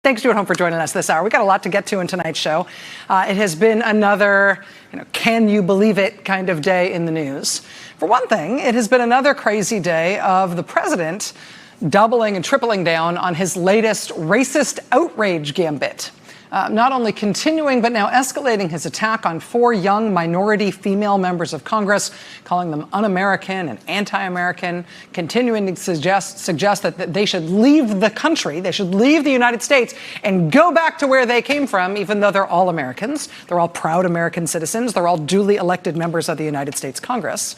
Thanks, Stuart Home, for joining us this hour. We've got a lot to get to in tonight's show. It has been another, can you believe it kind of day in the news. For one thing, it has been another crazy day of the president doubling and tripling down on his latest racist outrage gambit. Not only continuing, but now escalating his attack on 4 young minority female members of Congress, calling them un-American and anti-American, continuing to suggest that they should leave the country, they should leave the United States and go back to where they came from, even though they're all Americans. They're all proud American citizens. They're all duly elected members of the United States Congress.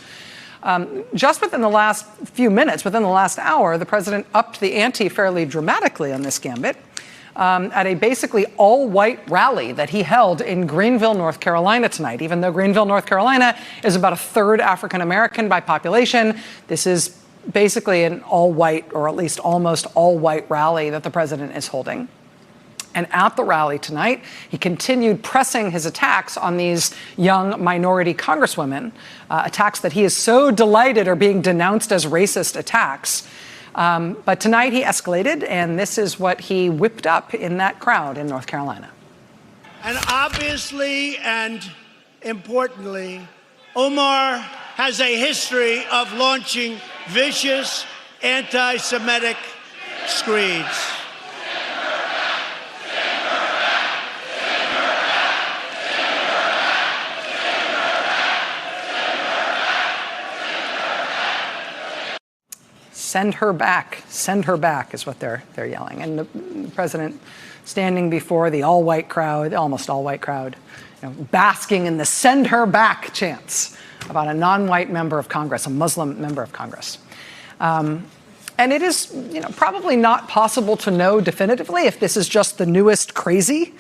Just within the last few minutes, within the last hour, the president upped the ante fairly dramatically on this gambit. At a basically all-white rally that he held in Greenville, North Carolina tonight. Even though Greenville, North Carolina is about a third African-American by population, this is basically an all-white, or at least almost all-white rally that the president is holding. And at the rally tonight, he continued pressing his attacks on these young minority congresswomen, attacks that he is so delighted are being denounced as racist attacks. But tonight he escalated, and this is what he whipped up in that crowd in North Carolina. And obviously and importantly, Omar has a history of launching vicious anti-Semitic screeds. Send her back is what they're yelling. And the president standing before the all-white crowd, almost all-white crowd, basking in the send her back chants about a non-white member of Congress, a Muslim member of Congress. And it is probably not possible to know definitively if this is just the newest crazy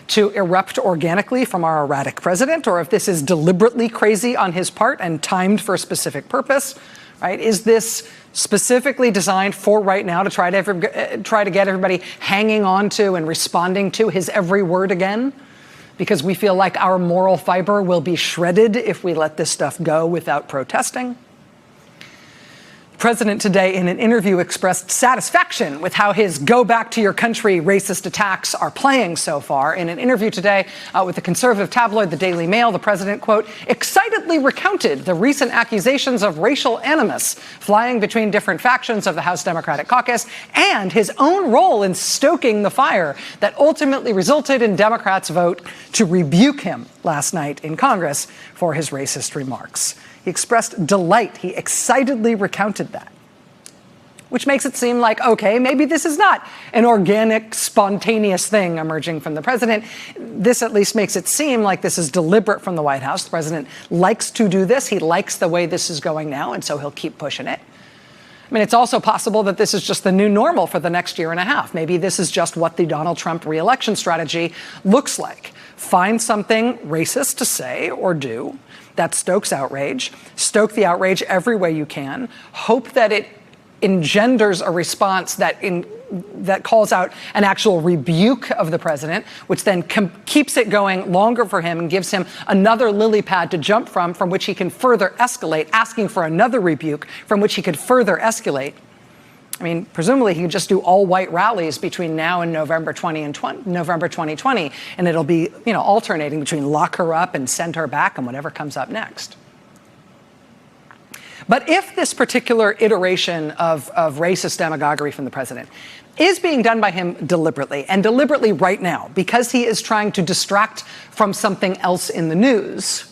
to erupt organically from our erratic president, or if this is deliberately crazy on his part and timed for a specific purpose. Right? Is this specifically designed for right now to try to get everybody hanging on to and responding to his every word again? Because we feel like our moral fiber will be shredded if we let this stuff go without protesting? The president today in an interview expressed satisfaction with how his go back to your country racist attacks are playing so far. In an interview today with the conservative tabloid The Daily Mail, the president, quote, excitedly recounted the recent accusations of racial animus flying between different factions of the House Democratic caucus and his own role in stoking the fire that ultimately resulted in Democrats' vote to rebuke him last night in Congress for his racist remarks. He expressed delight. He excitedly recounted that, which makes it seem like, okay, maybe this is not an organic, spontaneous thing emerging from the president. This at least makes it seem like this is deliberate from the White House. The president likes to do this. He likes the way this is going now, and so he'll keep pushing it. I mean, it's also possible that this is just the new normal for the next year and a half. Maybe this is just what the Donald Trump re-election strategy looks like. Find something racist to say or do that stokes outrage, stoke the outrage every way you can, hope that it engenders a response that calls out an actual rebuke of the president, which then keeps it going longer for him and gives him another lily pad to jump from which he can further escalate, asking for another rebuke from which he could further escalate. I mean, presumably he could just do all-white rallies between now and November 2020, and it'll be, alternating between lock her up and send her back and whatever comes up next. But if this particular iteration of racist demagoguery from the president is being done by him deliberately, and deliberately right now, because he is trying to distract from something else in the news,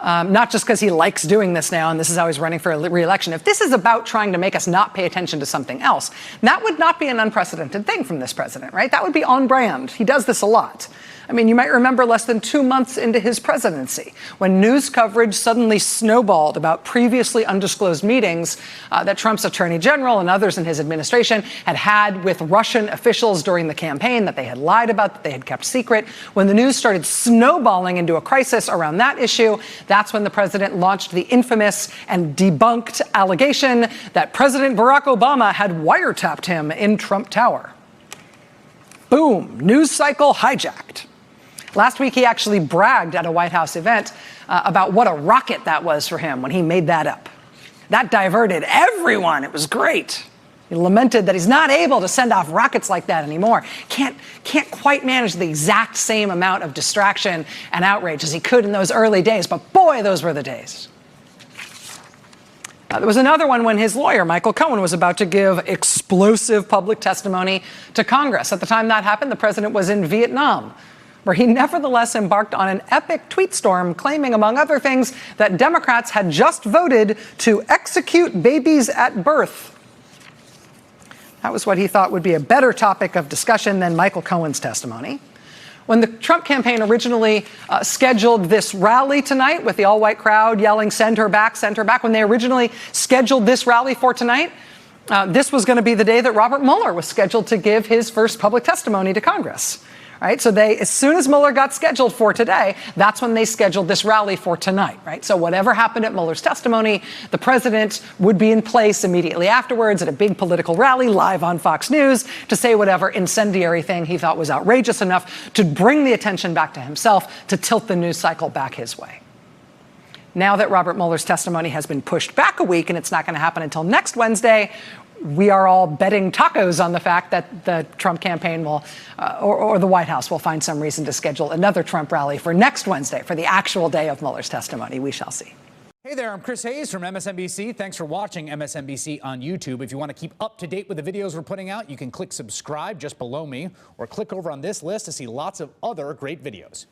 not just because he likes doing this now and this is how he's running for a re-election. If this is about trying to make us not pay attention to something else, that would not be an unprecedented thing from this president, right? That would be on brand. He does this a lot. I mean, you might remember less than 2 months into his presidency, when news coverage suddenly snowballed about previously undisclosed meetings that Trump's attorney general and others in his administration had with Russian officials during the campaign, that they had lied about, that they had kept secret. When the news started snowballing into a crisis around that issue, that's when the president launched the infamous and debunked allegation that President Barack Obama had wiretapped him in Trump Tower. Boom, news cycle hijacked. Last week, he actually bragged at a White House event about what a rocket that was for him when he made that up. That diverted everyone. It was great. He lamented that he's not able to send off rockets like that anymore. Can't quite manage the exact same amount of distraction and outrage as he could in those early days, but boy, those were the days. There was another one when his lawyer, Michael Cohen, was about to give explosive public testimony to Congress. At the time that happened, the president was in Vietnam, where he nevertheless embarked on an epic tweet storm claiming, among other things, that Democrats had just voted to execute babies at birth. That was what he thought would be a better topic of discussion than Michael Cohen's testimony. When the Trump campaign originally scheduled this rally tonight with the all-white crowd yelling, "Send her back, send her back," when they originally scheduled this rally for tonight, this was going to be the day that Robert Mueller was scheduled to give his first public testimony to Congress. Right? So as soon as Mueller got scheduled for today, that's when they scheduled this rally for tonight. Right? So whatever happened at Mueller's testimony, the president would be in place immediately afterwards at a big political rally live on Fox News to say whatever incendiary thing he thought was outrageous enough to bring the attention back to himself, to tilt the news cycle back his way. Now that Robert Mueller's testimony has been pushed back a week and it's not going to happen until next Wednesday, we are all betting tacos on the fact that the Trump campaign will, or the White House will find some reason to schedule another Trump rally for next Wednesday, for the actual day of Mueller's testimony. We shall see. Hey there, I'm Chris Hayes from MSNBC. Thanks for watching MSNBC on YouTube. If you want to keep up to date with the videos we're putting out, you can click subscribe just below me, or click over on this list to see lots of other great videos.